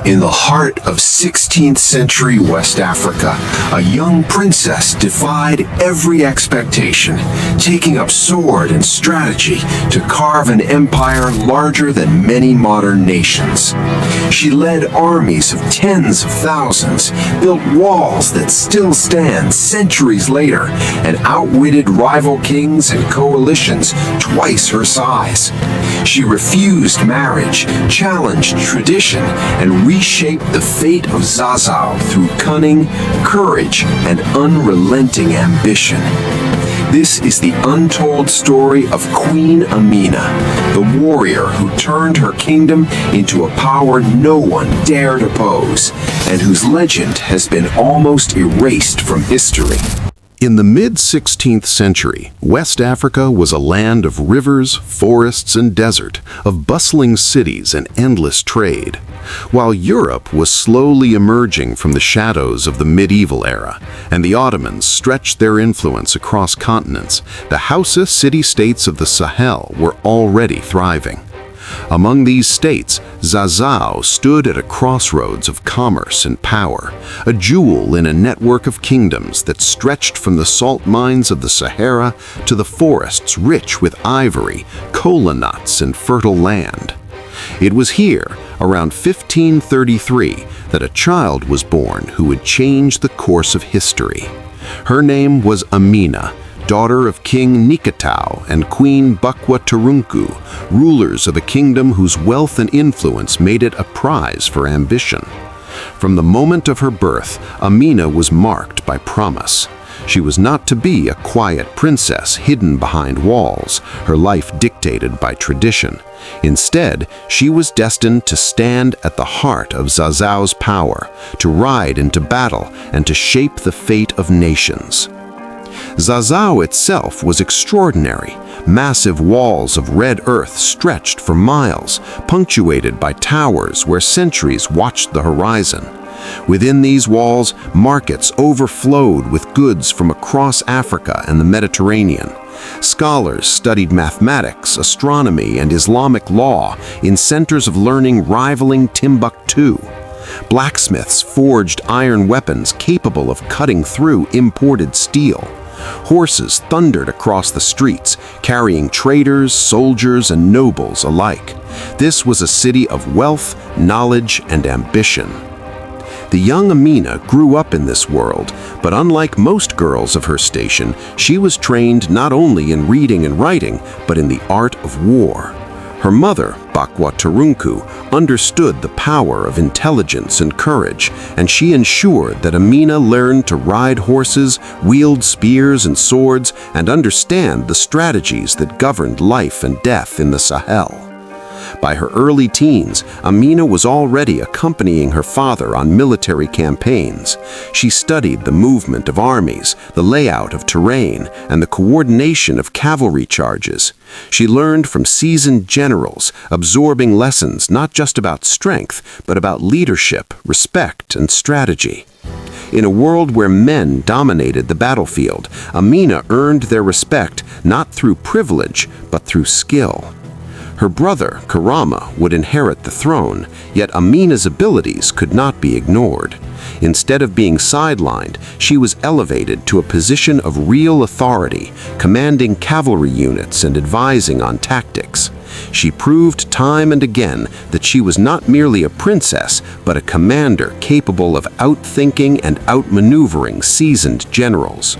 In the heart of 16th century West Africa, a young princess defied every expectation, taking up sword and strategy to carve an empire larger than many modern nations. She led armies of tens of thousands, built walls that still stand centuries later, and outwitted rival kings and coalitions twice her size. She refused marriage, challenged tradition, and reshaped the fate of Zaza through cunning, courage, and unrelenting ambition. This is the untold story of Queen Amina, the warrior who turned her kingdom into a power no one dared oppose, and whose legend has been almost erased from history. In the mid-16th century, West Africa was a land of rivers, forests, and desert, of bustling cities and endless trade. While Europe was slowly emerging from the shadows of the medieval era, and the Ottomans stretched their influence across continents, the Hausa city-states of the Sahel were already thriving. Among these states, Zaza stood at a crossroads of commerce and power, a jewel in a network of kingdoms that stretched from the salt mines of the Sahara to the forests rich with ivory, cola nuts, and fertile land. It was here, around 1533, that a child was born who would change the course of history. Her name was Amina, daughter of King Nikatau and Queen Bakwa Turunku, rulers of a kingdom whose wealth and influence made it a prize for ambition. From the moment of her birth, Amina was marked by promise. She was not to be a quiet princess hidden behind walls, her life dictated by tradition. Instead, she was destined to stand at the heart of Zaza's power, to ride into battle, and to shape the fate of nations. Zaza itself was extraordinary. Massive walls of red earth stretched for miles, punctuated by towers where centuries watched the horizon. Within these walls, markets overflowed with goods from across Africa and the Mediterranean. Scholars studied mathematics, astronomy, and Islamic law in centers of learning rivaling Timbuktu. Blacksmiths forged iron weapons capable of cutting through imported steel. Horses thundered across the streets, carrying traders, soldiers, and nobles alike. This was a city of wealth, knowledge, and ambition. The young Amina grew up in this world, but unlike most girls of her station, she was trained not only in reading and writing, but in the art of war. Her mother, Bakwa Turunku, understood the power of intelligence and courage, and she ensured that Amina learned to ride horses, wield spears and swords, and understand the strategies that governed life and death in the Sahel. By her early teens, Amina was already accompanying her father on military campaigns. She studied the movement of armies, the layout of terrain, and the coordination of cavalry charges. She learned from seasoned generals, absorbing lessons not just about strength, but about leadership, respect, and strategy. In a world where men dominated the battlefield, Amina earned their respect not through privilege, but through skill. Her brother, Karama, would inherit the throne, yet Amina's abilities could not be ignored. Instead of being sidelined, she was elevated to a position of real authority, commanding cavalry units and advising on tactics. She proved time and again that she was not merely a princess, but a commander capable of outthinking and outmaneuvering seasoned generals.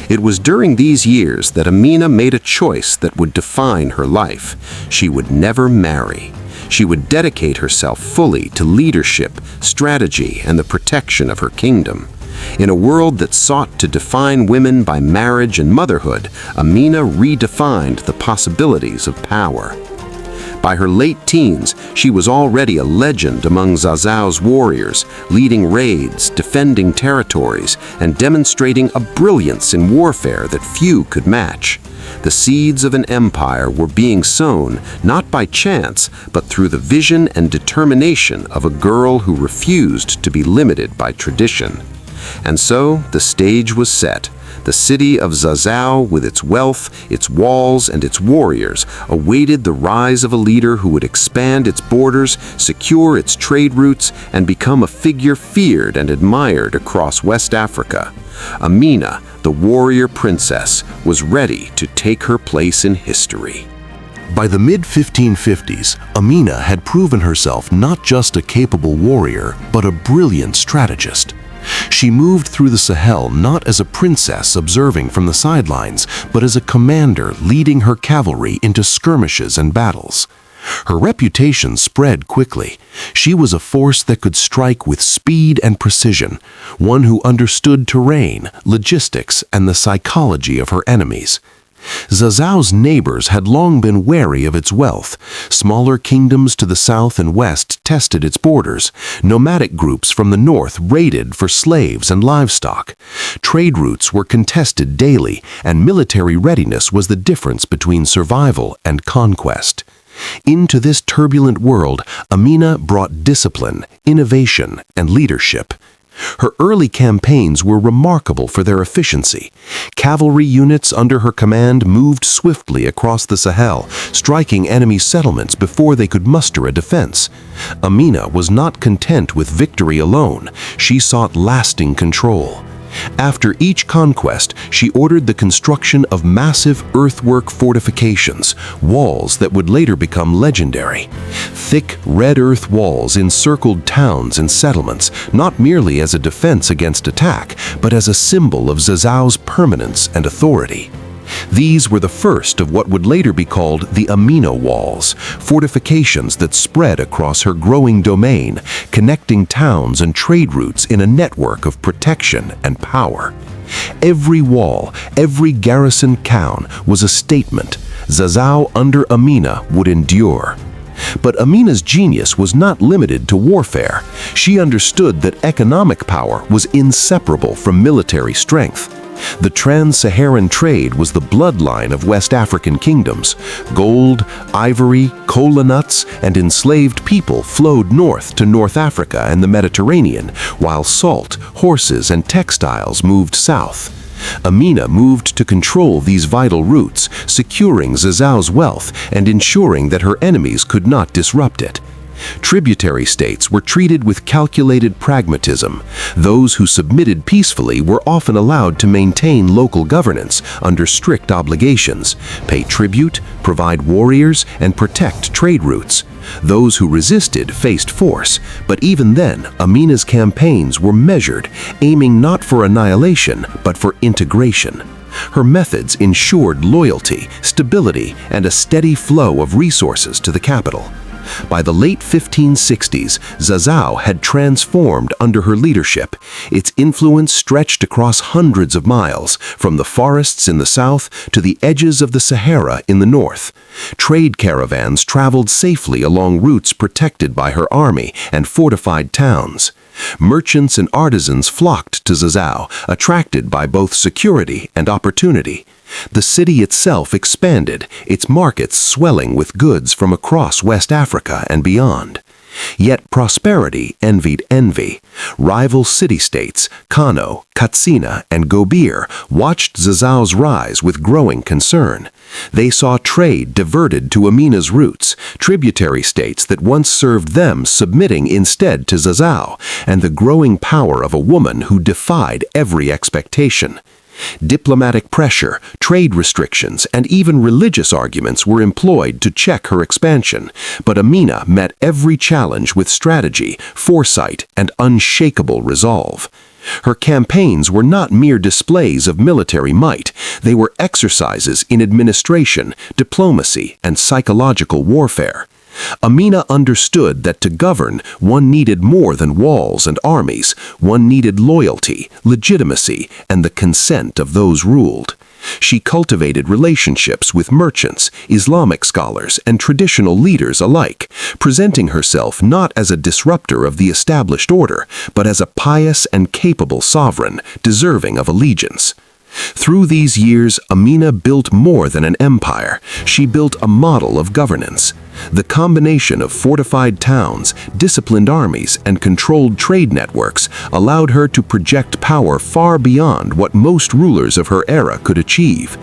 It was during these years that Amina made a choice that would define her life. She would never marry. She would dedicate herself fully to leadership, strategy, and the protection of her kingdom. In a world that sought to define women by marriage and motherhood, Amina redefined the possibilities of power. By her late teens, she was already a legend among Zaza's warriors, leading raids, defending territories, and demonstrating a brilliance in warfare that few could match. The seeds of an empire were being sown, not by chance, but through the vision and determination of a girl who refused to be limited by tradition. And so, the stage was set. The The city of Zazao, with its wealth, its walls, and its warriors, awaited the rise of a leader who would expand its borders, secure its trade routes, and become a figure feared and admired across West Africa. Amina, the warrior princess, was ready to take her place in history. By the mid-1550s, Amina had proven herself not just a capable warrior, but a brilliant strategist. She moved through the Sahel not as a princess observing from the sidelines, but as a commander leading her cavalry into skirmishes and battles. Her reputation spread quickly. She was a force that could strike with speed and precision, one who understood terrain, logistics, and the psychology of her enemies. Zazao's neighbors had long been wary of its wealth. Smaller kingdoms to the south and west tested its borders. Nomadic groups from the north raided for slaves and livestock. Trade routes were contested daily, and military readiness was the difference between survival and conquest. Into this turbulent world, Amina brought discipline, innovation, and leadership. Her early campaigns were remarkable for their efficiency. Cavalry units under her command moved swiftly across the Sahel, striking enemy settlements before they could muster a defense. Amina was not content with victory alone. She sought lasting control. After each conquest, she ordered the construction of massive earthwork fortifications, walls that would later become legendary. Thick, red earth walls encircled towns and settlements, not merely as a defense against attack, but as a symbol of Zazao's permanence and authority. These were the first of what would later be called the Amina Walls, fortifications that spread across her growing domain, connecting towns and trade routes in a network of protection and power. Every wall, every garrison town was a statement. Zazao under Amina would endure. But Amina's genius was not limited to warfare. She understood that economic power was inseparable from military strength. The trans-Saharan trade was the bloodline of West African kingdoms. Gold, ivory, cola nuts, and enslaved people flowed north to North Africa and the Mediterranean, while salt, horses, and textiles moved south. Amina moved to control these vital routes, securing Zazao's wealth and ensuring that her enemies could not disrupt it. Tributary states were treated with calculated pragmatism. Those who submitted peacefully were often allowed to maintain local governance under strict obligations, pay tribute, provide warriors, and protect trade routes. Those who resisted faced force, but even then, Amina's campaigns were measured, aiming not for annihilation, but for integration. Her methods ensured loyalty, stability, and a steady flow of resources to the capital. By the late 1560s, Zazao had transformed under her leadership. Its influence stretched across hundreds of miles, from the forests in the south to the edges of the Sahara in the north. Trade caravans traveled safely along routes protected by her army and fortified towns. Merchants and artisans flocked to Zazao, attracted by both security and opportunity. The city itself expanded, its markets swelling with goods from across West Africa and beyond. Yet prosperity envied envy. Rival city-states, Kano, Katsina, and Gobir, watched Zazao's rise with growing concern. They saw trade diverted to Amina's routes, tributary states that once served them submitting instead to Zazao, and the growing power of a woman who defied every expectation. Diplomatic pressure, trade restrictions, and even religious arguments were employed to check her expansion, but Amina met every challenge with strategy, foresight, and unshakable resolve. Her campaigns were not mere displays of military might. They were exercises in administration, diplomacy, and psychological warfare. Amina understood that to govern, one needed more than walls and armies. One needed loyalty, legitimacy, and the consent of those ruled. She cultivated relationships with merchants, Islamic scholars, and traditional leaders alike, presenting herself not as a disruptor of the established order, but as a pious and capable sovereign, deserving of allegiance. Through these years, Amina built more than an empire. She built a model of governance. The combination of fortified towns, disciplined armies, and controlled trade networks allowed her to project power far beyond what most rulers of her era could achieve.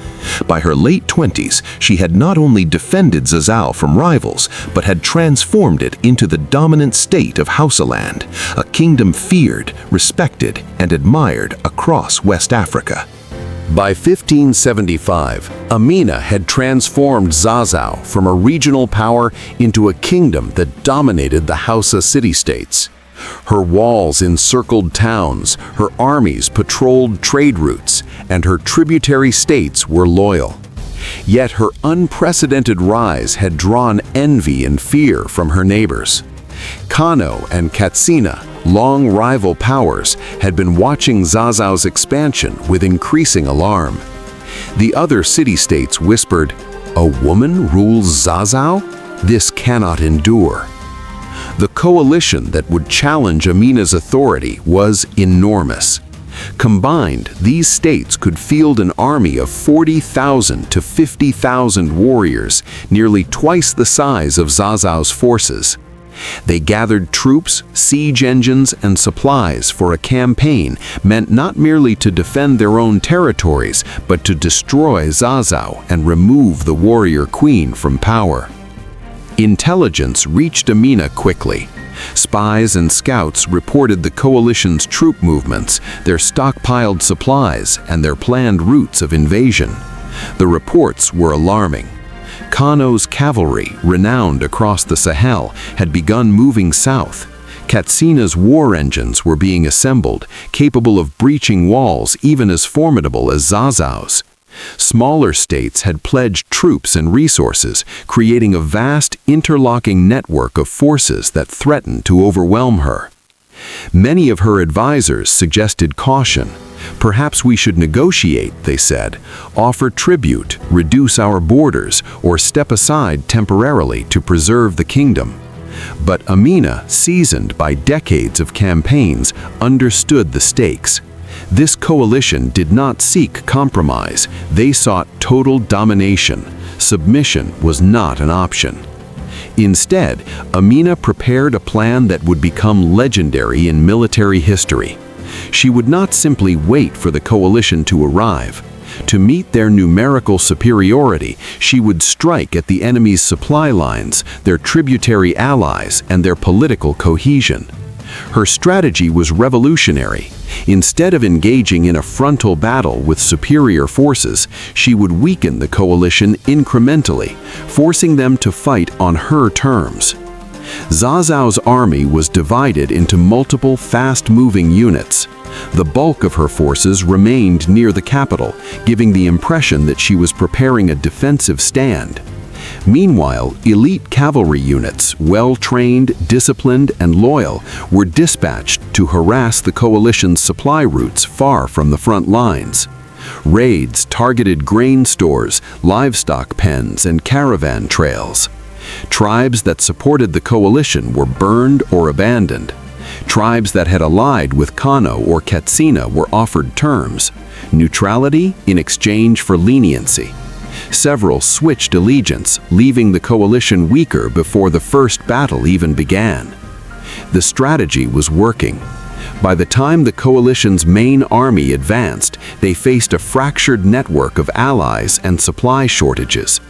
By her late 20s, she had not only defended Zazzau from rivals, but had transformed it into the dominant state of Hausaland, a kingdom feared, respected, and admired across West Africa. By 1575, Amina had transformed Zazzau from a regional power into a kingdom that dominated the Hausa city-states. Her walls encircled towns, her armies patrolled trade routes, and her tributary states were loyal. Yet her unprecedented rise had drawn envy and fear from her neighbors. Kano and Katsina, long rival powers, had been watching Zazzau's expansion with increasing alarm. The other city-states whispered, "A woman rules Zazzau? This cannot endure." The coalition that would challenge Amina's authority was enormous. Combined, these states could field an army of 40,000 to 50,000 warriors, nearly twice the size of Zazzau's forces. They gathered troops, siege engines, and supplies for a campaign meant not merely to defend their own territories, but to destroy Zazzau and remove the warrior queen from power. Intelligence reached Amina quickly. Spies and scouts reported the coalition's troop movements, their stockpiled supplies, and their planned routes of invasion. The reports were alarming. Kano's cavalry, renowned across the Sahel, had begun moving south. Katsina's war engines were being assembled, capable of breaching walls even as formidable as Zazzau's. Smaller states had pledged troops and resources, creating a vast interlocking network of forces that threatened to overwhelm her. Many of her advisors suggested caution. "Perhaps we should negotiate," they said, "offer tribute, reduce our borders, or step aside temporarily to preserve the kingdom." But Amina, seasoned by decades of campaigns, understood the stakes. This coalition did not seek compromise. They sought total domination. Submission was not an option. Instead, Amina prepared a plan that would become legendary in military history. She would not simply wait for the coalition to arrive. To meet their numerical superiority, she would strike at the enemy's supply lines, their tributary allies, and their political cohesion. Her strategy was revolutionary. Instead of engaging in a frontal battle with superior forces, she would weaken the coalition incrementally, forcing them to fight on her terms. Zazzau's army was divided into multiple fast-moving units. The bulk of her forces remained near the capital, giving the impression that she was preparing a defensive stand. Meanwhile, elite cavalry units, well-trained, disciplined, and loyal, were dispatched to harass the coalition's supply routes far from the front lines. Raids targeted grain stores, livestock pens, and caravan trails. Tribes that supported the coalition were burned or abandoned. Tribes that had allied with Kano or Katsina were offered terms: neutrality in exchange for leniency. Several switched allegiance, leaving the coalition weaker before the first battle even began. The strategy was working. By the time the coalition's main army advanced, they faced a fractured network of allies and supply shortages.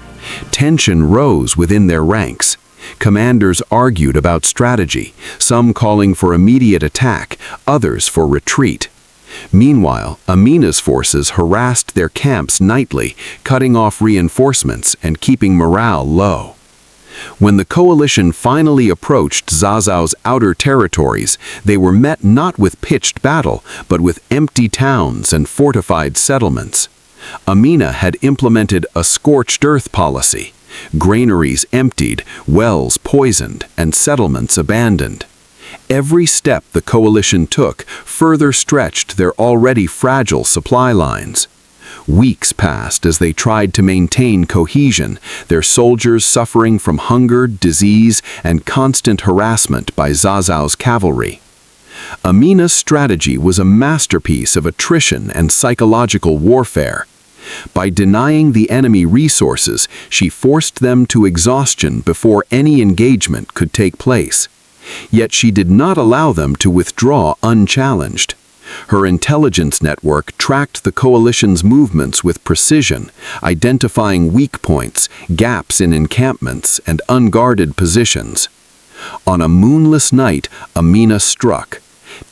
Tension rose within their ranks. Commanders argued about strategy, some calling for immediate attack, others for retreat. Meanwhile, Amina's forces harassed their camps nightly, cutting off reinforcements and keeping morale low. When the coalition finally approached Zazzau's outer territories, they were met not with pitched battle, but with empty towns and fortified settlements. Amina had implemented a scorched earth policy: granaries emptied, wells poisoned, and settlements abandoned. Every step the coalition took further stretched their already fragile supply lines. Weeks passed as they tried to maintain cohesion, their soldiers suffering from hunger, disease, and constant harassment by Zazzau's cavalry. Amina's strategy was a masterpiece of attrition and psychological warfare. By denying the enemy resources, she forced them to exhaustion before any engagement could take place. Yet she did not allow them to withdraw unchallenged. Her intelligence network tracked the coalition's movements with precision, identifying weak points, gaps in encampments, and unguarded positions. On a moonless night, Amina struck.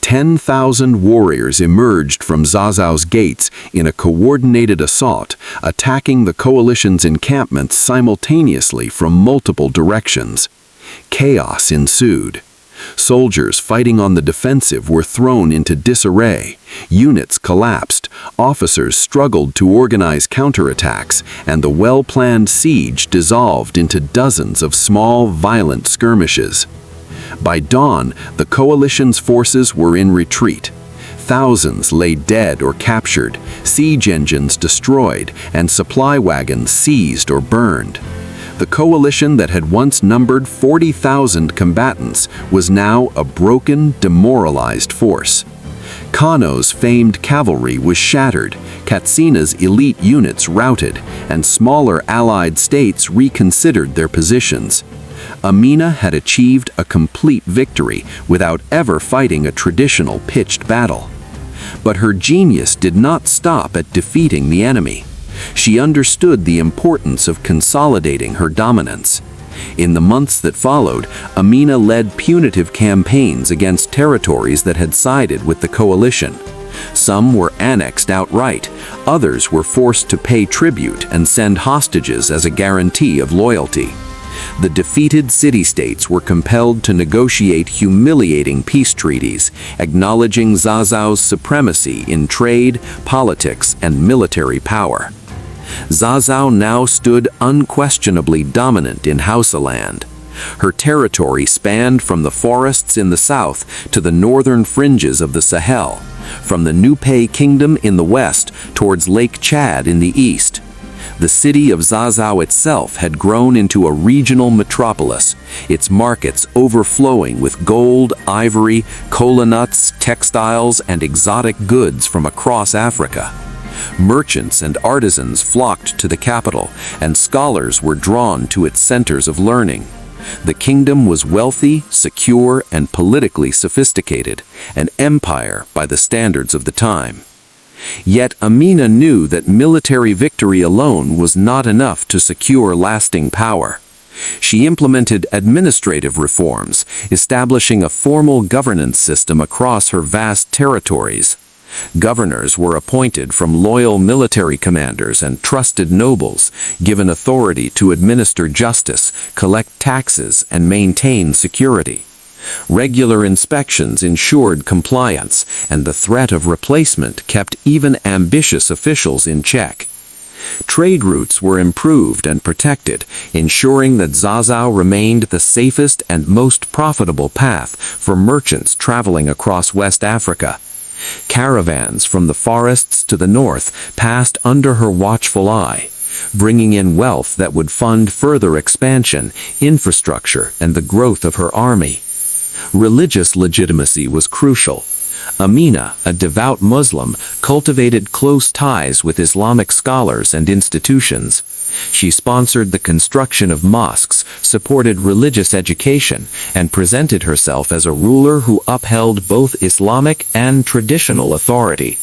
10,000 warriors emerged from Zazao's gates in a coordinated assault, attacking the coalition's encampments simultaneously from multiple directions. Chaos ensued. Soldiers fighting on the defensive were thrown into disarray. Units collapsed, officers struggled to organize counterattacks, and the well-planned siege dissolved into dozens of small, violent skirmishes. By dawn, the coalition's forces were in retreat. Thousands lay dead or captured, siege engines destroyed, and supply wagons seized or burned. The coalition that had once numbered 40,000 combatants was now a broken, demoralized force. Kano's famed cavalry was shattered, Katsina's elite units routed, and smaller allied states reconsidered their positions. Amina had achieved a complete victory without ever fighting a traditional pitched battle. But her genius did not stop at defeating the enemy. She understood the importance of consolidating her dominance. In the months that followed, Amina led punitive campaigns against territories that had sided with the coalition. Some were annexed outright, others were forced to pay tribute and send hostages as a guarantee of loyalty. The defeated city-states were compelled to negotiate humiliating peace treaties, acknowledging Zazao's supremacy in trade, politics, and military power. Zazao now stood unquestionably dominant in Hausaland. Her territory spanned from the forests in the south to the northern fringes of the Sahel, from the Nupe Kingdom in the west towards Lake Chad in the east. The city of Zazao itself had grown into a regional metropolis, its markets overflowing with gold, ivory, kola nuts, textiles, and exotic goods from across Africa. Merchants and artisans flocked to the capital, and scholars were drawn to its centers of learning. The kingdom was wealthy, secure, and politically sophisticated, an empire by the standards of the time. Yet Amina knew that military victory alone was not enough to secure lasting power. She implemented administrative reforms, establishing a formal governance system across her vast territories. Governors were appointed from loyal military commanders and trusted nobles, given authority to administer justice, collect taxes, and maintain security. Regular inspections ensured compliance, and the threat of replacement kept even ambitious officials in check. Trade routes were improved and protected, ensuring that Zazao remained the safest and most profitable path for merchants traveling across West Africa. Caravans from the forests to the north passed under her watchful eye, bringing in wealth that would fund further expansion, infrastructure, and the growth of her army. Religious legitimacy was crucial. Amina, a devout Muslim, cultivated close ties with Islamic scholars and institutions. She sponsored the construction of mosques, supported religious education, and presented herself as a ruler who upheld both Islamic and traditional authority.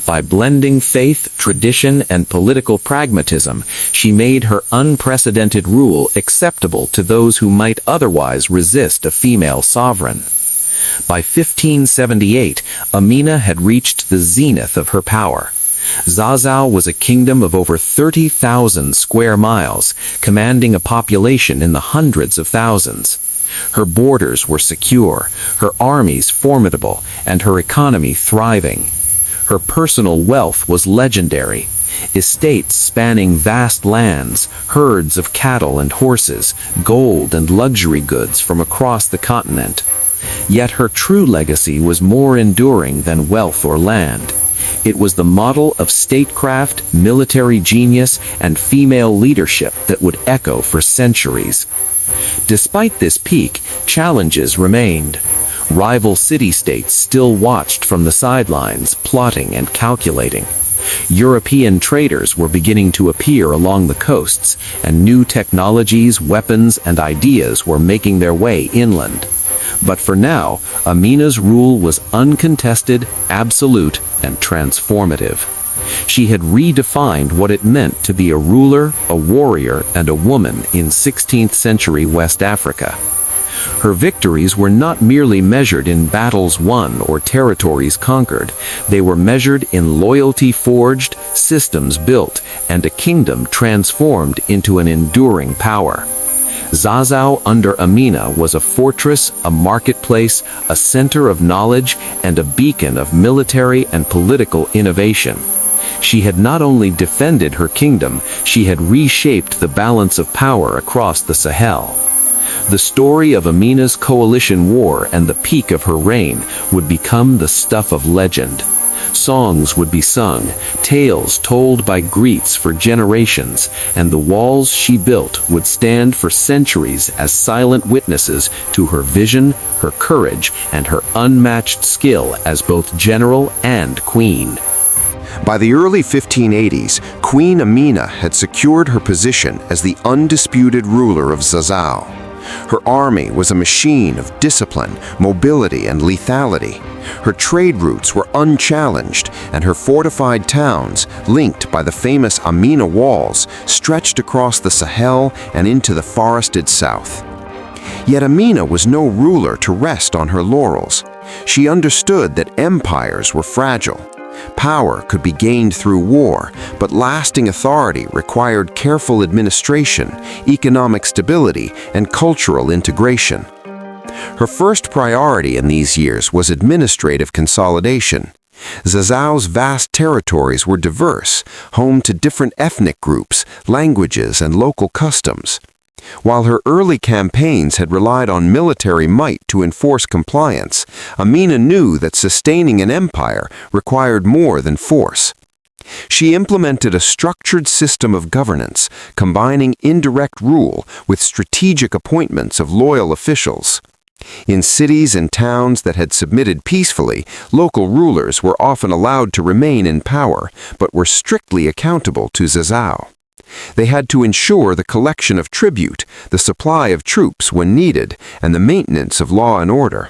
By blending faith, tradition, and political pragmatism, she made her unprecedented rule acceptable to those who might otherwise resist a female sovereign. By 1578, Amina had reached the zenith of her power. Zazao was a kingdom of over 30,000 square miles, commanding a population in the hundreds of thousands. Her borders were secure, her armies formidable, and her economy thriving. Her personal wealth was legendary. Estates spanning vast lands, herds of cattle and horses, gold and luxury goods from across the continent. Yet her true legacy was more enduring than wealth or land. It was the model of statecraft, military genius, and female leadership that would echo for centuries. Despite this peak, challenges remained. Rival city-states still watched from the sidelines, plotting and calculating. European traders were beginning to appear along the coasts, and new technologies, weapons, and ideas were making their way inland. But for now, Amina's rule was uncontested, absolute, and transformative. She had redefined what it meant to be a ruler, a warrior, and a woman in 16th century West Africa. Her victories were not merely measured in battles won or territories conquered. They were measured in loyalty forged, systems built, and a kingdom transformed into an enduring power. Zazzau under Amina was a fortress, a marketplace, a center of knowledge, and a beacon of military and political innovation. She had not only defended her kingdom, she had reshaped the balance of power across the Sahel. The story of Amina's coalition war and the peak of her reign would become the stuff of legend. Songs would be sung, tales told by Greeks for generations, and the walls she built would stand for centuries as silent witnesses to her vision, her courage, and her unmatched skill as both general and queen. By the early 1580s, Queen Amina had secured her position as the undisputed ruler of Zazzau. Her army was a machine of discipline, mobility, and lethality. Her trade routes were unchallenged, and her fortified towns, linked by the famous Amina walls, stretched across the Sahel and into the forested south. Yet Amina was no ruler to rest on her laurels. She understood that empires were fragile. Power could be gained through war, but lasting authority required careful administration, economic stability, and cultural integration. Her first priority in these years was administrative consolidation. Zazzau's vast territories were diverse, home to different ethnic groups, languages, and local customs. While her early campaigns had relied on military might to enforce compliance, Amina knew that sustaining an empire required more than force. She implemented a structured system of governance, combining indirect rule with strategic appointments of loyal officials. In cities and towns that had submitted peacefully, local rulers were often allowed to remain in power, but were strictly accountable to Zazzau. They had to ensure the collection of tribute, the supply of troops when needed, and the maintenance of law and order.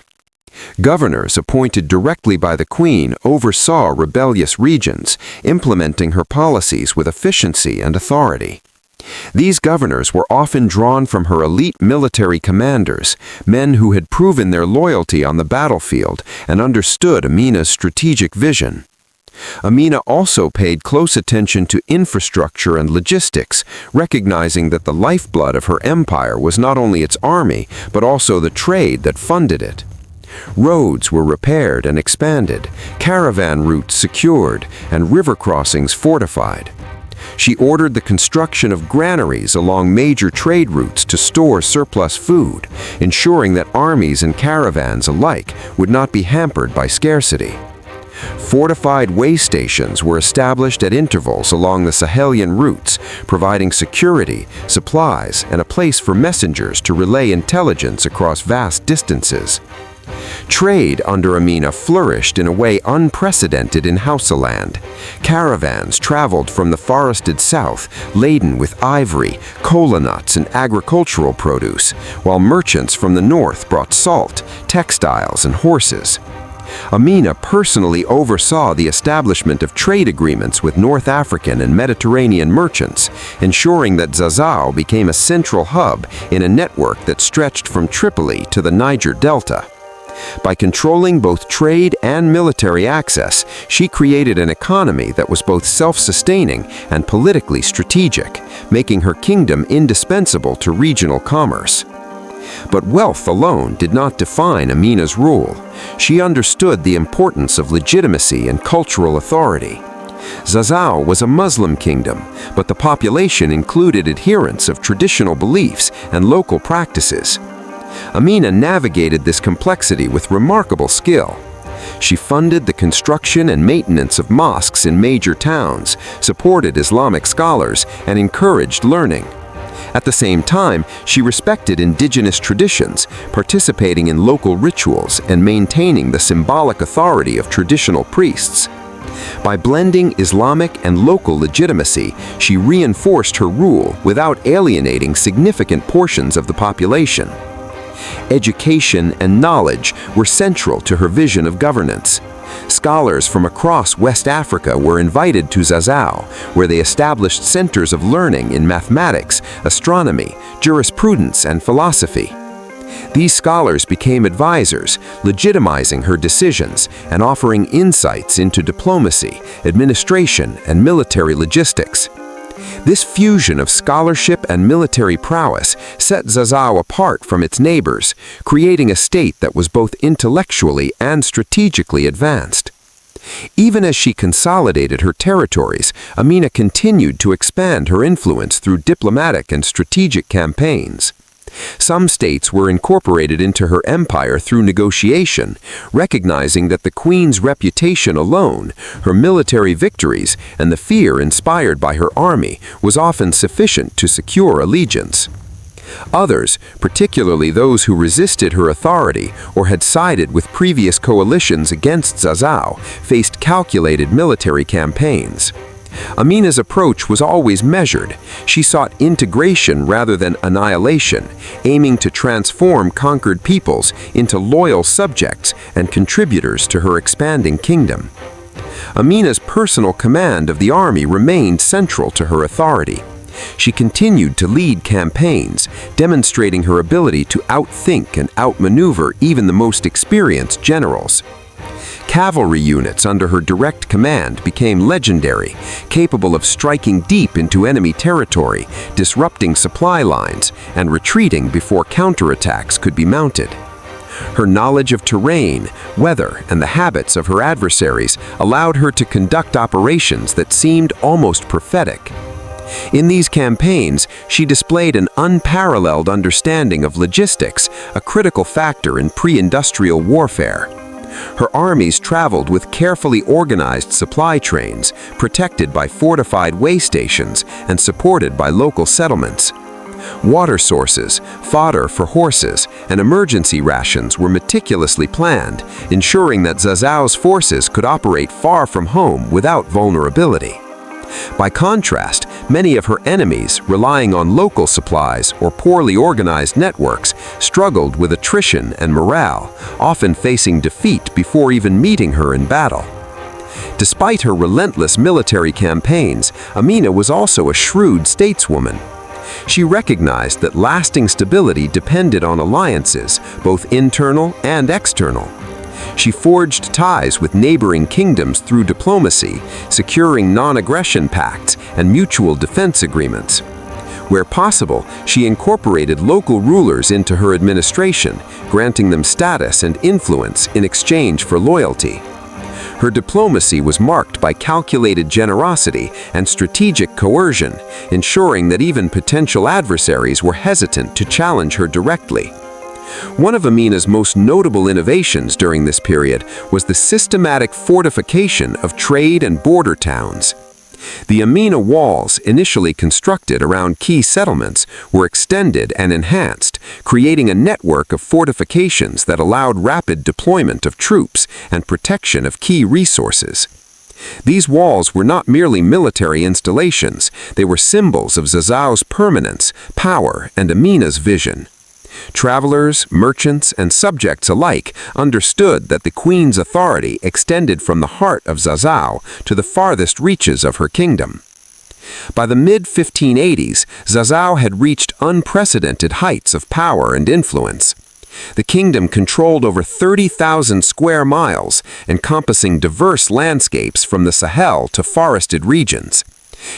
Governors appointed directly by the queen oversaw rebellious regions, implementing her policies with efficiency and authority. These governors were often drawn from her elite military commanders, men who had proven their loyalty on the battlefield and understood Amina's strategic vision. Amina also paid close attention to infrastructure and logistics, recognizing that the lifeblood of her empire was not only its army, but also the trade that funded it. Roads were repaired and expanded, caravan routes secured, and river crossings fortified. She ordered the construction of granaries along major trade routes to store surplus food, ensuring that armies and caravans alike would not be hampered by scarcity. Fortified way stations were established at intervals along the Sahelian routes, providing security, supplies, and a place for messengers to relay intelligence across vast distances. Trade under Amina flourished in a way unprecedented in Hausaland. Caravans traveled from the forested south, laden with ivory, kola nuts, and agricultural produce, while merchants from the north brought salt, textiles, and horses. Amina personally oversaw the establishment of trade agreements with North African and Mediterranean merchants, ensuring that Zazzau became a central hub in a network that stretched from Tripoli to the Niger Delta. By controlling both trade and military access, she created an economy that was both self-sustaining and politically strategic, making her kingdom indispensable to regional commerce. But wealth alone did not define Amina's rule. She understood the importance of legitimacy and cultural authority. Zazzau was a Muslim kingdom, but the population included adherents of traditional beliefs and local practices. Amina navigated this complexity with remarkable skill. She funded the construction and maintenance of mosques in major towns, supported Islamic scholars, and encouraged learning. At the same time, she respected indigenous traditions, participating in local rituals and maintaining the symbolic authority of traditional priests. By blending Islamic and local legitimacy, she reinforced her rule without alienating significant portions of the population. Education and knowledge were central to her vision of governance. Scholars from across West Africa were invited to Zazzau, where they established centers of learning in mathematics, astronomy, jurisprudence, and philosophy. These scholars became advisors, legitimizing her decisions and offering insights into diplomacy, administration, and military logistics. This fusion of scholarship and military prowess set Zazzau apart from its neighbors, creating a state that was both intellectually and strategically advanced. Even as she consolidated her territories, Amina continued to expand her influence through diplomatic and strategic campaigns. Some states were incorporated into her empire through negotiation, recognizing that the queen's reputation alone, her military victories, and the fear inspired by her army was often sufficient to secure allegiance. Others, particularly those who resisted her authority or had sided with previous coalitions against Zazzau, faced calculated military campaigns. Amina's approach was always measured. She sought integration rather than annihilation, aiming to transform conquered peoples into loyal subjects and contributors to her expanding kingdom. Amina's personal command of the army remained central to her authority. She continued to lead campaigns, demonstrating her ability to outthink and outmaneuver even the most experienced generals. Cavalry units under her direct command became legendary, capable of striking deep into enemy territory, disrupting supply lines, and retreating before counterattacks could be mounted. Her knowledge of terrain, weather, and the habits of her adversaries allowed her to conduct operations that seemed almost prophetic. In these campaigns, she displayed an unparalleled understanding of logistics, a critical factor in pre-industrial warfare. Her armies traveled with carefully organized supply trains, protected by fortified way stations and supported by local settlements. Water sources, fodder for horses, and emergency rations were meticulously planned, ensuring that Zazzau's forces could operate far from home without vulnerability. By contrast, many of her enemies, relying on local supplies or poorly organized networks, struggled with attrition and morale, often facing defeat before even meeting her in battle. Despite her relentless military campaigns, Amina was also a shrewd stateswoman. She recognized that lasting stability depended on alliances, both internal and external. She forged ties with neighboring kingdoms through diplomacy, securing non-aggression pacts and mutual defense agreements. Where possible, she incorporated local rulers into her administration, granting them status and influence in exchange for loyalty. Her diplomacy was marked by calculated generosity and strategic coercion, ensuring that even potential adversaries were hesitant to challenge her directly. One of Amina's most notable innovations during this period was the systematic fortification of trade and border towns. The Amina walls, initially constructed around key settlements, were extended and enhanced, creating a network of fortifications that allowed rapid deployment of troops and protection of key resources. These walls were not merely military installations, they were symbols of Zazzau's permanence, power, and Amina's vision. Travelers, merchants, and subjects alike understood that the queen's authority extended from the heart of Zazzau to the farthest reaches of her kingdom. By the mid-1580s, Zazzau had reached unprecedented heights of power and influence. The kingdom controlled over 30,000 square miles, encompassing diverse landscapes from the Sahel to forested regions.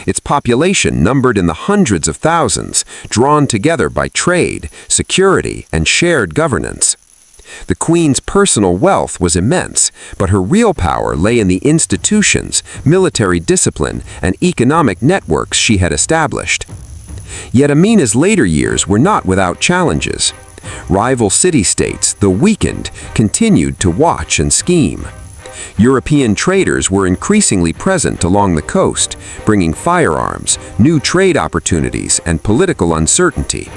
Its population numbered in the hundreds of thousands, drawn together by trade, security, and shared governance. The queen's personal wealth was immense, but her real power lay in the institutions, military discipline, and economic networks she had established. Yet Amina's later years were not without challenges. Rival city-states, though weakened, continued to watch and scheme. European traders were increasingly present along the coast, bringing firearms, new trade opportunities, and political uncertainty.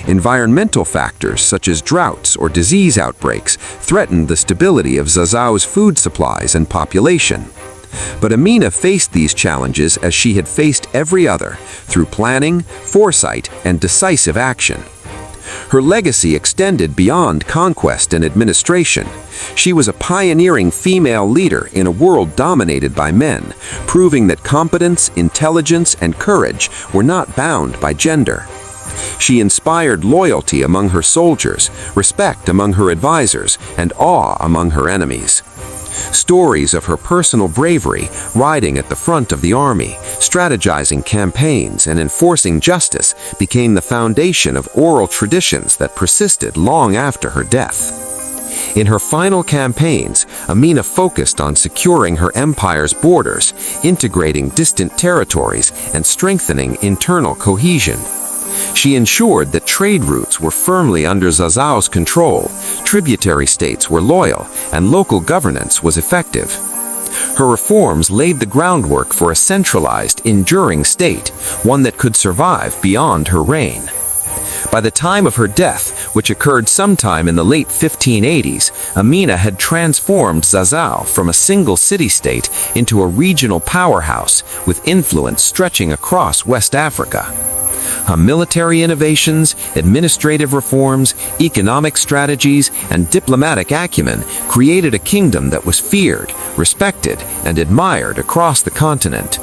Environmental factors such as droughts or disease outbreaks threatened the stability of Zazao's food supplies and population. But Amina faced these challenges as she had faced every other, through planning, foresight, and decisive action. Her legacy extended beyond conquest and administration. She was a pioneering female leader in a world dominated by men, proving that competence, intelligence, and courage were not bound by gender. She inspired loyalty among her soldiers, respect among her advisors, and awe among her enemies. Stories of her personal bravery, riding at the front of the army, strategizing campaigns, and enforcing justice became the foundation of oral traditions that persisted long after her death. In her final campaigns, Amina focused on securing her empire's borders, integrating distant territories, and strengthening internal cohesion. She ensured that trade routes were firmly under Zazao's control, tributary states were loyal, and local governance was effective. Her reforms laid the groundwork for a centralized, enduring state, one that could survive beyond her reign. By the time of her death, which occurred sometime in the late 1580s, Amina had transformed Zazao from a single city-state into a regional powerhouse with influence stretching across West Africa. Her military innovations, administrative reforms, economic strategies, and diplomatic acumen created a kingdom that was feared, respected, and admired across the continent.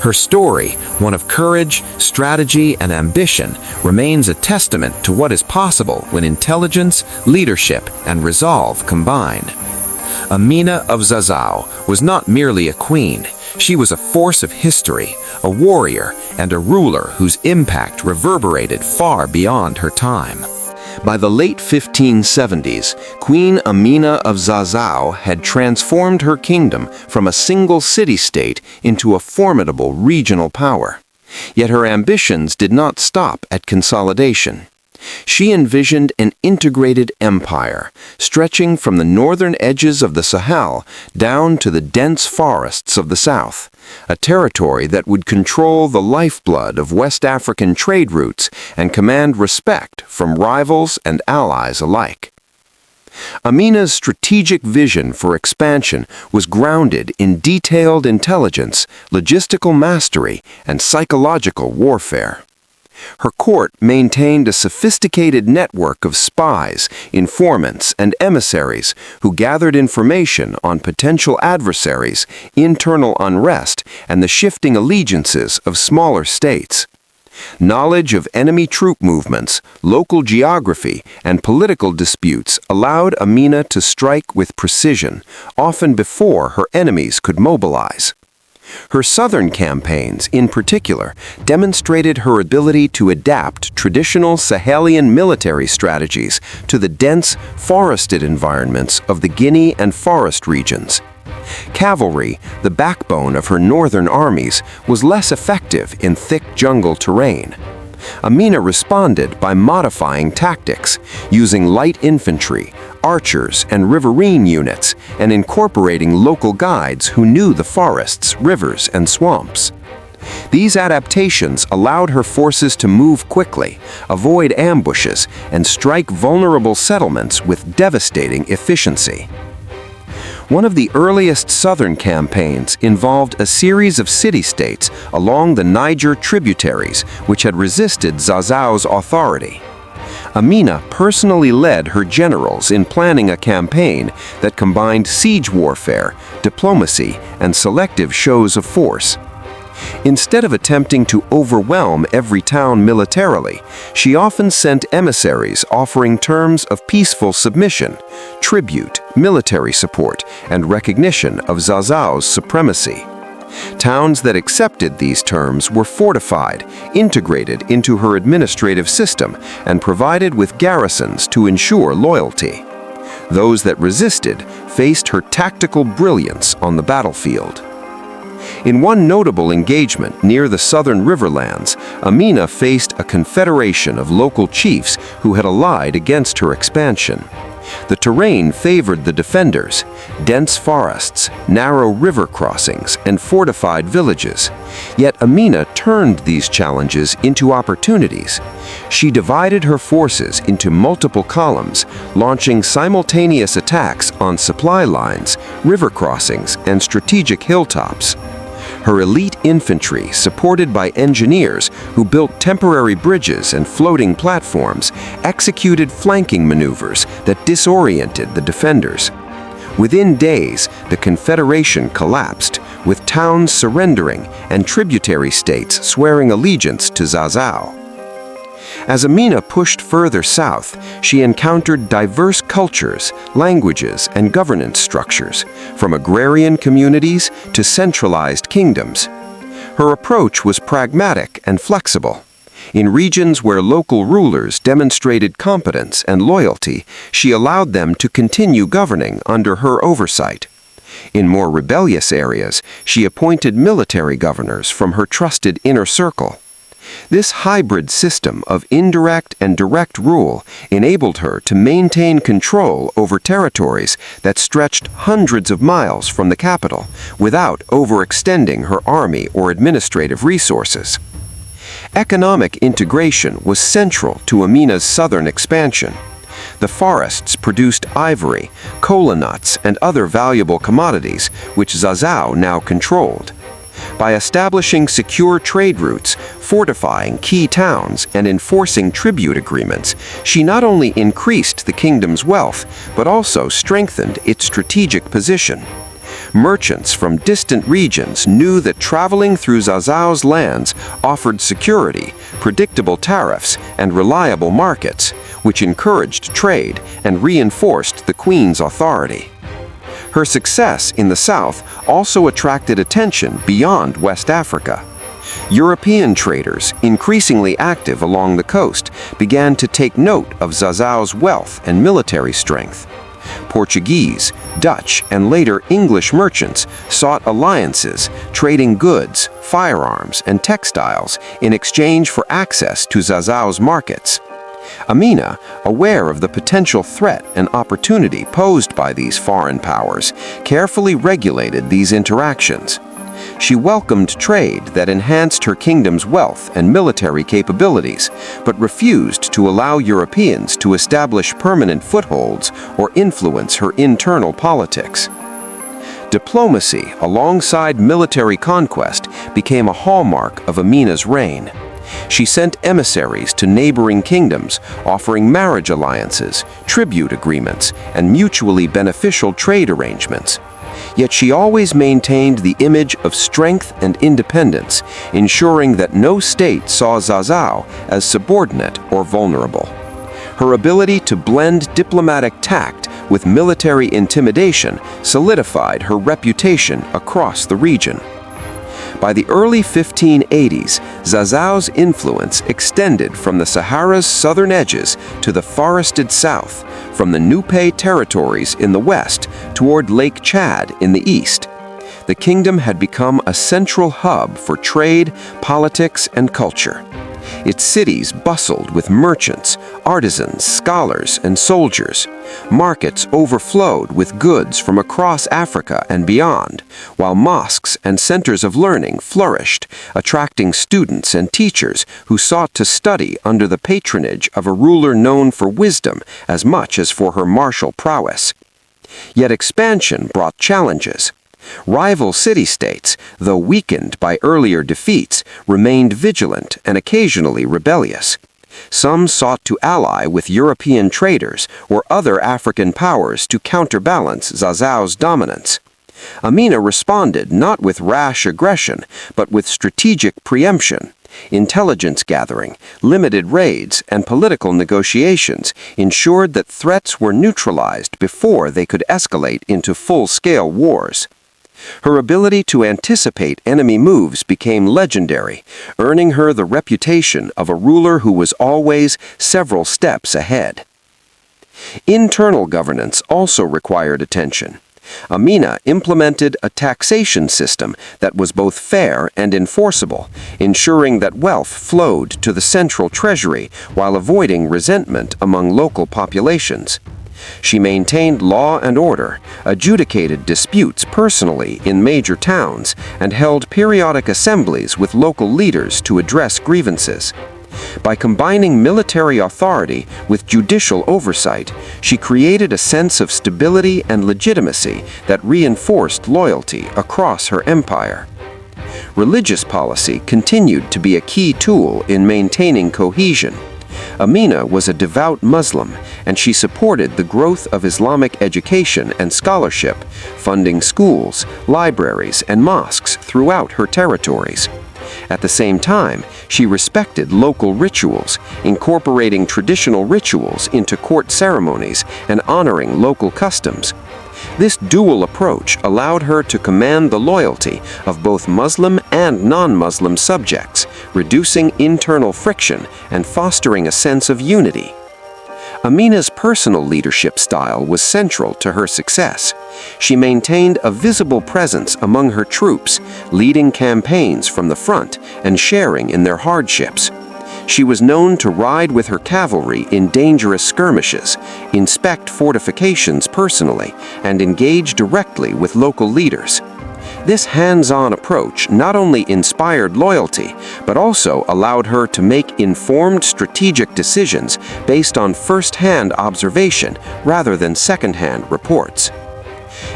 Her story, one of courage, strategy, and ambition, remains a testament to what is possible when intelligence, leadership, and resolve combine. Amina of Zazao was not merely a queen. She was a force of history, a warrior, and a ruler whose impact reverberated far beyond her time. By the late 1570s, Queen Amina of Zazao had transformed her kingdom from a single city-state into a formidable regional power. Yet her ambitions did not stop at consolidation. She envisioned an integrated empire, stretching from the northern edges of the Sahel down to the dense forests of the south, a territory that would control the lifeblood of West African trade routes and command respect from rivals and allies alike. Amina's strategic vision for expansion was grounded in detailed intelligence, logistical mastery, and psychological warfare. Her court maintained a sophisticated network of spies, informants, and emissaries who gathered information on potential adversaries, internal unrest, and the shifting allegiances of smaller states. Knowledge of enemy troop movements, local geography, and political disputes allowed Amina to strike with precision, often before her enemies could mobilize. Her southern campaigns, in particular, demonstrated her ability to adapt traditional Sahelian military strategies to the dense, forested environments of the Guinea and forest regions. Cavalry, the backbone of her northern armies, was less effective in thick jungle terrain. Amina responded by modifying tactics, using light infantry, archers, and riverine units, and incorporating local guides who knew the forests, rivers, and swamps. These adaptations allowed her forces to move quickly, avoid ambushes, and strike vulnerable settlements with devastating efficiency. One of the earliest southern campaigns involved a series of city-states along the Niger tributaries which had resisted Zazao's authority. Amina personally led her generals in planning a campaign that combined siege warfare, diplomacy, and selective shows of force. Instead of attempting to overwhelm every town militarily, she often sent emissaries offering terms of peaceful submission, tribute, military support, and recognition of Zazao's supremacy. Towns that accepted these terms were fortified, integrated into her administrative system, and provided with garrisons to ensure loyalty. Those that resisted faced her tactical brilliance on the battlefield. In one notable engagement near the southern riverlands, Amina faced a confederation of local chiefs who had allied against her expansion. The terrain favored the defenders: dense forests, narrow river crossings, and fortified villages. Yet Amina turned these challenges into opportunities. She divided her forces into multiple columns, launching simultaneous attacks on supply lines, river crossings, and strategic hilltops. Her elite infantry, supported by engineers who built temporary bridges and floating platforms, executed flanking maneuvers that disoriented the defenders. Within days, the Confederation collapsed, with towns surrendering and tributary states swearing allegiance to Zazao. As Amina pushed further south, she encountered diverse cultures, languages, and governance structures, from agrarian communities to centralized kingdoms. Her approach was pragmatic and flexible. In regions where local rulers demonstrated competence and loyalty, she allowed them to continue governing under her oversight. In more rebellious areas, she appointed military governors from her trusted inner circle. This hybrid system of indirect and direct rule enabled her to maintain control over territories that stretched hundreds of miles from the capital without overextending her army or administrative resources. Economic integration was central to Amina's southern expansion. The forests produced ivory, kola nuts, and other valuable commodities, which Zazao now controlled. By establishing secure trade routes, fortifying key towns, and enforcing tribute agreements, she not only increased the kingdom's wealth, but also strengthened its strategic position. Merchants from distant regions knew that traveling through Zazao's lands offered security, predictable tariffs, and reliable markets, which encouraged trade and reinforced the queen's authority. Her success in the south also attracted attention beyond West Africa. European traders, increasingly active along the coast, began to take note of Zazao's wealth and military strength. Portuguese, Dutch, and later English merchants sought alliances, trading goods, firearms, and textiles in exchange for access to Zazao's markets. Amina, aware of the potential threat and opportunity posed by these foreign powers, carefully regulated these interactions. She welcomed trade that enhanced her kingdom's wealth and military capabilities, but refused to allow Europeans to establish permanent footholds or influence her internal politics. Diplomacy, alongside military conquest, became a hallmark of Amina's reign. She sent emissaries to neighboring kingdoms, offering marriage alliances, tribute agreements, and mutually beneficial trade arrangements. Yet she always maintained the image of strength and independence, ensuring that no state saw Zazao as subordinate or vulnerable. Her ability to blend diplomatic tact with military intimidation solidified her reputation across the region. By the early 1580s, Zazao's influence extended from the Sahara's southern edges to the forested south, from the Nupe territories in the west toward Lake Chad in the east. The kingdom had become a central hub for trade, politics, and culture. Its cities bustled with merchants, artisans, scholars, and soldiers. Markets overflowed with goods from across Africa and beyond, while mosques and centers of learning flourished, attracting students and teachers who sought to study under the patronage of a ruler known for wisdom as much as for her martial prowess. Yet expansion brought challenges. Rival city-states, though weakened by earlier defeats, remained vigilant and occasionally rebellious. Some sought to ally with European traders or other African powers to counterbalance Zazao's dominance. Amina responded not with rash aggression, but with strategic preemption. Intelligence gathering, limited raids, and political negotiations ensured that threats were neutralized before they could escalate into full-scale wars. Her ability to anticipate enemy moves became legendary, earning her the reputation of a ruler who was always several steps ahead. Internal governance also required attention. Amina implemented a taxation system that was both fair and enforceable, ensuring that wealth flowed to the central treasury while avoiding resentment among local populations. She maintained law and order, adjudicated disputes personally in major towns, and held periodic assemblies with local leaders to address grievances. By combining military authority with judicial oversight, she created a sense of stability and legitimacy that reinforced loyalty across her empire. Religious policy continued to be a key tool in maintaining cohesion. Amina was a devout Muslim, and she supported the growth of Islamic education and scholarship, funding schools, libraries, and mosques throughout her territories. At the same time, she respected local rituals, incorporating traditional rituals into court ceremonies and honoring local customs. This dual approach allowed her to command the loyalty of both Muslim and non-Muslim subjects, reducing internal friction and fostering a sense of unity. Amina's personal leadership style was central to her success. She maintained a visible presence among her troops, leading campaigns from the front and sharing in their hardships. She was known to ride with her cavalry in dangerous skirmishes, inspect fortifications personally, and engage directly with local leaders. This hands-on approach not only inspired loyalty, but also allowed her to make informed strategic decisions based on first-hand observation rather than second-hand reports.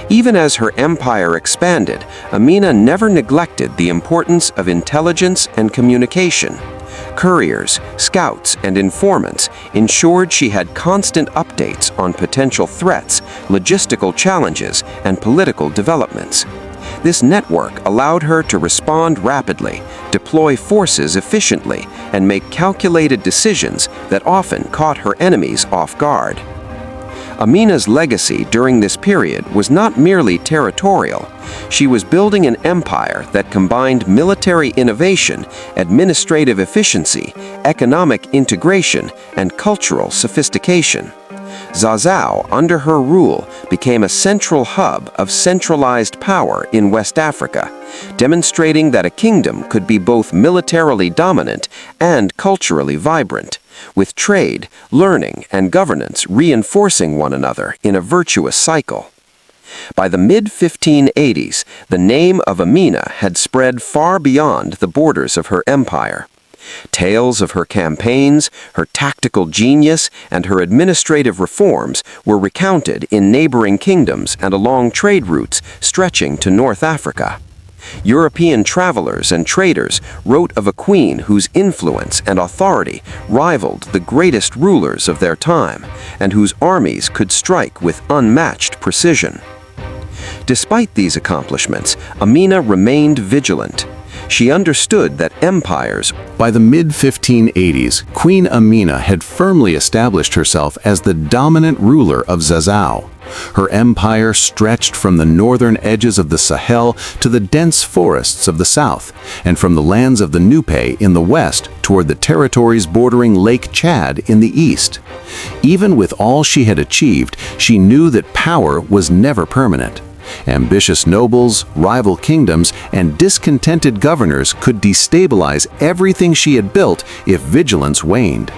Even as her empire expanded, Amina never neglected the importance of intelligence and communication. Couriers, scouts, and informants ensured she had constant updates on potential threats, logistical challenges, and political developments. This network allowed her to respond rapidly, deploy forces efficiently, and make calculated decisions that often caught her enemies off guard. Amina's legacy during this period was not merely territorial. She was building an empire that combined military innovation, administrative efficiency, economic integration, and cultural sophistication. Zazzau, under her rule, became a central hub of centralized power in West Africa, demonstrating that a kingdom could be both militarily dominant and culturally vibrant, with trade, learning, and governance reinforcing one another in a virtuous cycle. By the mid-1580s, the name of Amina had spread far beyond the borders of her empire. Tales of her campaigns, her tactical genius, and her administrative reforms were recounted in neighboring kingdoms and along trade routes stretching to North Africa. European travelers and traders wrote of a queen whose influence and authority rivaled the greatest rulers of their time, and whose armies could strike with unmatched precision. Despite these accomplishments, Amina remained vigilant. She understood that empires. By the mid-1580s, Queen Amina had firmly established herself as the dominant ruler of Zazzau. Her empire stretched from the northern edges of the Sahel to the dense forests of the south, and from the lands of the Nupe in the west toward the territories bordering Lake Chad in the east. Even with all she had achieved, she knew that power was never permanent. Ambitious nobles, rival kingdoms, and discontented governors could destabilize everything she had built if vigilance waned.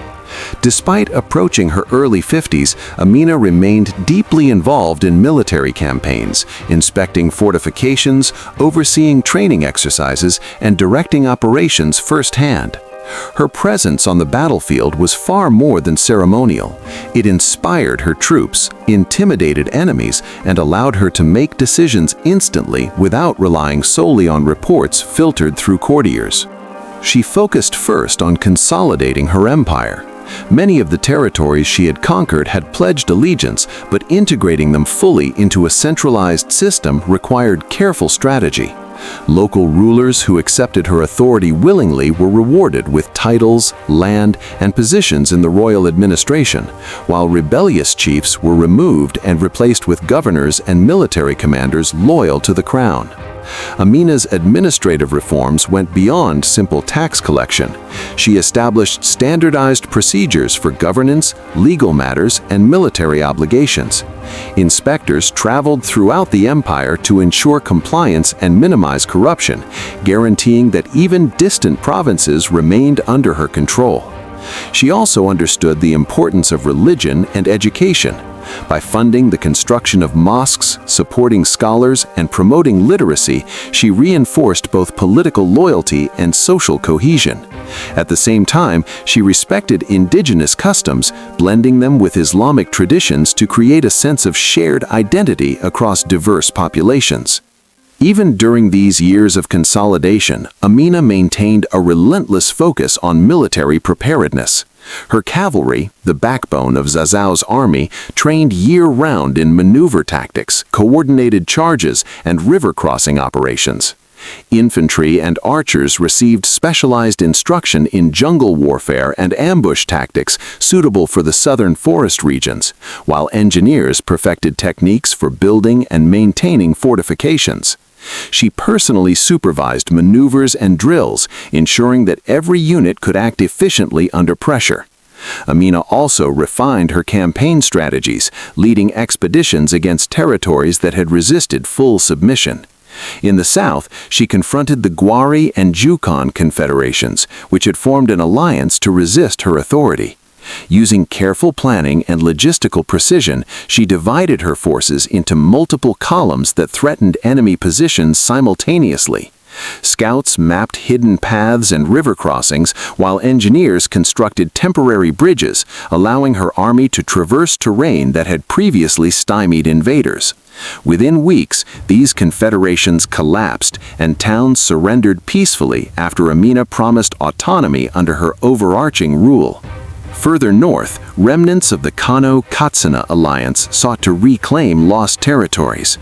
Despite approaching her early 50s, Amina remained deeply involved in military campaigns, inspecting fortifications, overseeing training exercises, and directing operations firsthand. Her presence on the battlefield was far more than ceremonial. It inspired her troops, intimidated enemies, and allowed her to make decisions instantly without relying solely on reports filtered through courtiers. She focused first on consolidating her empire. Many of the territories she had conquered had pledged allegiance, but integrating them fully into a centralized system required careful strategy. Local rulers who accepted her authority willingly were rewarded with titles, land, and positions in the royal administration, while rebellious chiefs were removed and replaced with governors and military commanders loyal to the crown. Amina's administrative reforms went beyond simple tax collection. She established standardized procedures for governance, legal matters, and military obligations. Inspectors traveled throughout the empire to ensure compliance and minimize corruption, guaranteeing that even distant provinces remained under her control. She also understood the importance of religion and education. By funding the construction of mosques, supporting scholars, and promoting literacy, she reinforced both political loyalty and social cohesion. At the same time, she respected indigenous customs, blending them with Islamic traditions to create a sense of shared identity across diverse populations. Even during these years of consolidation, Amina maintained a relentless focus on military preparedness. Her cavalry, the backbone of Zazao's army, trained year-round in maneuver tactics, coordinated charges, and river-crossing operations. Infantry and archers received specialized instruction in jungle warfare and ambush tactics suitable for the southern forest regions, while engineers perfected techniques for building and maintaining fortifications. She personally supervised maneuvers and drills, ensuring that every unit could act efficiently under pressure. Amina also refined her campaign strategies, leading expeditions against territories that had resisted full submission. In the south, she confronted the Gwari and Jukon confederations, which had formed an alliance to resist her authority. Using careful planning and logistical precision, she divided her forces into multiple columns that threatened enemy positions simultaneously. Scouts mapped hidden paths and river crossings, while engineers constructed temporary bridges, allowing her army to traverse terrain that had previously stymied invaders. Within weeks, these confederations collapsed and towns surrendered peacefully after Amina promised autonomy under her overarching rule. Further north, remnants of the Kano-Katsina alliance sought to reclaim lost territories.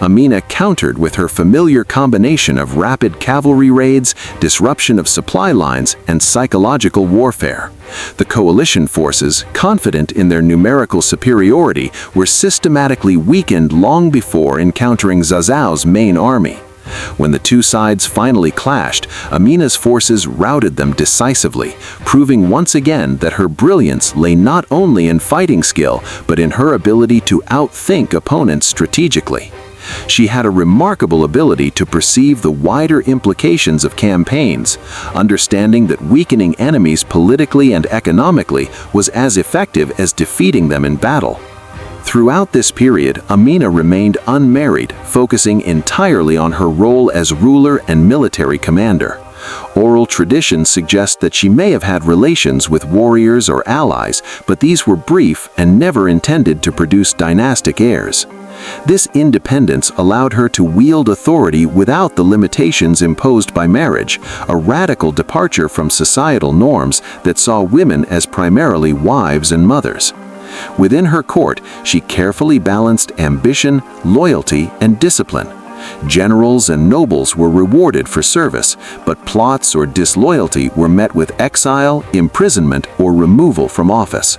Amina countered with her familiar combination of rapid cavalry raids, disruption of supply lines, and psychological warfare. The coalition forces, confident in their numerical superiority, were systematically weakened long before encountering Zazao's main army. When the two sides finally clashed, Amina's forces routed them decisively, proving once again that her brilliance lay not only in fighting skill, but in her ability to outthink opponents strategically. She had a remarkable ability to perceive the wider implications of campaigns, understanding that weakening enemies politically and economically was as effective as defeating them in battle. Throughout this period, Amina remained unmarried, focusing entirely on her role as ruler and military commander. Oral traditions suggest that she may have had relations with warriors or allies, but these were brief and never intended to produce dynastic heirs. This independence allowed her to wield authority without the limitations imposed by marriage, a radical departure from societal norms that saw women as primarily wives and mothers. Within her court, she carefully balanced ambition, loyalty, and discipline. Generals and nobles were rewarded for service, but plots or disloyalty were met with exile, imprisonment, or removal from office.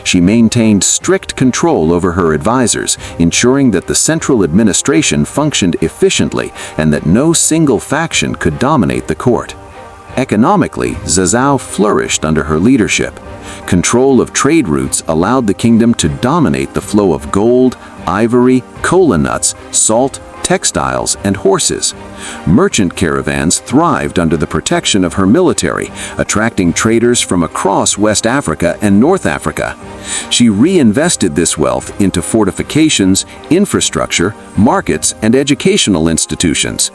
She maintained strict control over her advisors, ensuring that the central administration functioned efficiently and that no single faction could dominate the court. Economically, Zazao flourished under her leadership. Control of trade routes allowed the kingdom to dominate the flow of gold, ivory, cola nuts, salt, textiles, and horses. Merchant caravans thrived under the protection of her military, attracting traders from across West Africa and North Africa. She reinvested this wealth into fortifications, infrastructure, markets, and educational institutions.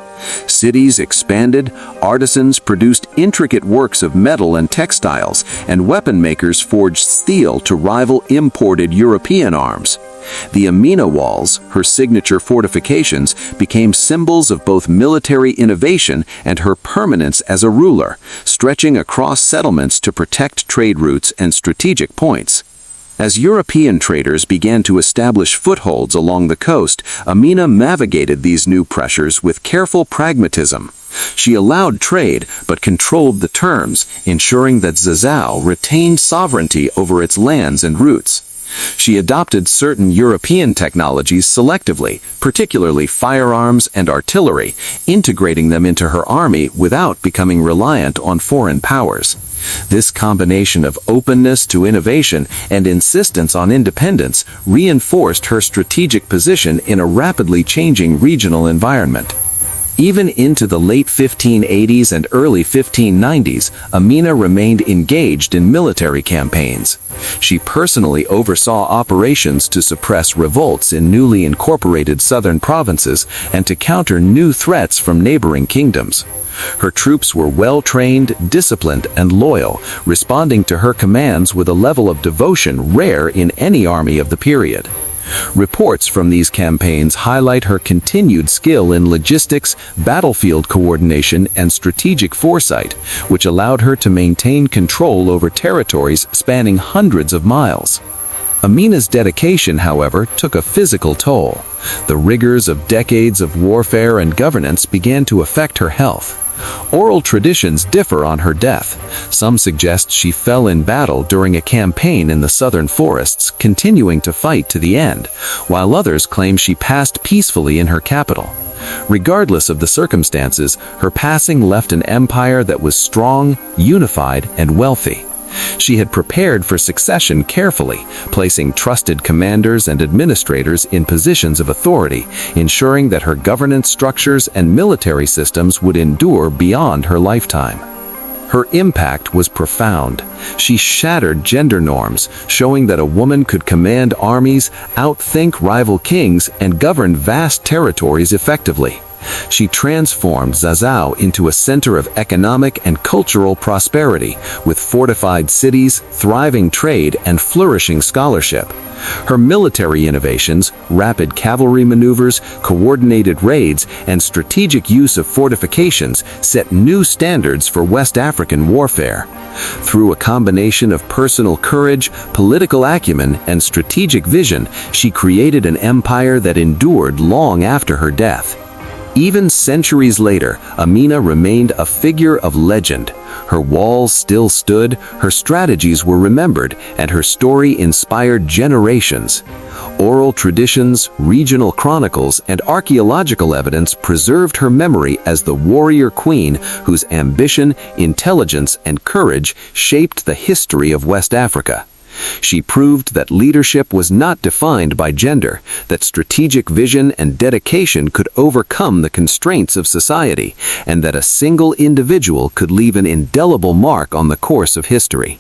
Cities expanded, artisans produced intricate works of metal and textiles, and weapon makers forged steel to rival imported European arms. The Amina Walls, her signature fortifications, became symbols of both military innovation and her permanence as a ruler, stretching across settlements to protect trade routes and strategic points. As European traders began to establish footholds along the coast, Amina navigated these new pressures with careful pragmatism. She allowed trade, but controlled the terms, ensuring that Zazao retained sovereignty over its lands and routes. She adopted certain European technologies selectively, particularly firearms and artillery, integrating them into her army without becoming reliant on foreign powers. This combination of openness to innovation and insistence on independence reinforced her strategic position in a rapidly changing regional environment. Even into the late 1580s and early 1590s, Amina remained engaged in military campaigns. She personally oversaw operations to suppress revolts in newly incorporated southern provinces and to counter new threats from neighboring kingdoms. Her troops were well-trained, disciplined, and loyal, responding to her commands with a level of devotion rare in any army of the period. Reports from these campaigns highlight her continued skill in logistics, battlefield coordination, and strategic foresight, which allowed her to maintain control over territories spanning hundreds of miles. Amina's dedication, however, took a physical toll. The rigors of decades of warfare and governance began to affect her health. Oral traditions differ on her death. Some suggest she fell in battle during a campaign in the southern forests, continuing to fight to the end, while others claim she passed peacefully in her capital. Regardless of the circumstances, her passing left an empire that was strong, unified, and wealthy. She had prepared for succession carefully, placing trusted commanders and administrators in positions of authority, ensuring that her governance structures and military systems would endure beyond her lifetime. Her impact was profound. She shattered gender norms, showing that a woman could command armies, outthink rival kings, and govern vast territories effectively. She transformed Zazao into a center of economic and cultural prosperity, with fortified cities, thriving trade, and flourishing scholarship. Her military innovations, rapid cavalry maneuvers, coordinated raids, and strategic use of fortifications set new standards for West African warfare. Through a combination of personal courage, political acumen, and strategic vision, she created an empire that endured long after her death. Even centuries later, Amina remained a figure of legend. Her walls still stood, her strategies were remembered, and her story inspired generations. Oral traditions, regional chronicles, and archaeological evidence preserved her memory as the warrior queen whose ambition, intelligence, and courage shaped the history of West Africa. She proved that leadership was not defined by gender, that strategic vision and dedication could overcome the constraints of society, and that a single individual could leave an indelible mark on the course of history.